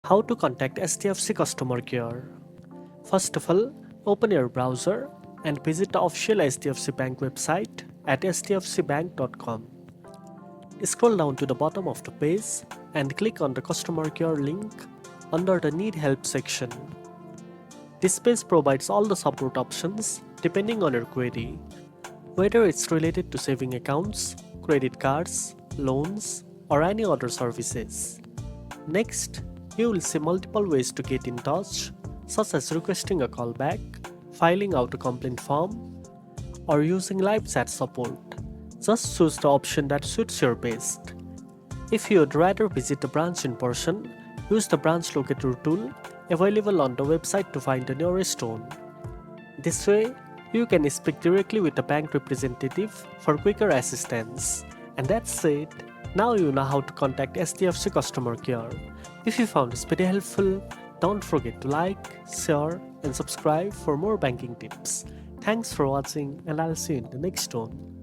How to contact HDFC customer care. First of all, open your browser and visit the official HDFC Bank website at hdfcbank.com. Scroll down to the bottom of the page and click on the customer care link under the Need Help section. This page provides all the support options depending on your query, whether it's related to saving accounts, credit cards, loans, or any other services. Next, you will see multiple ways to get in touch, such as requesting a callback, filing out a complaint form, or using live chat support. Just choose the option that suits your best. If you would rather visit the branch in person, use the branch locator tool available on the website to find the nearest one. This way, you can speak directly with the bank representative for quicker assistance. And that's it. Now you know how to contact HDFC customer care. If you found this video helpful, don't forget to like, share, and subscribe for more banking tips. Thanks for watching, and I'll see you in the next one.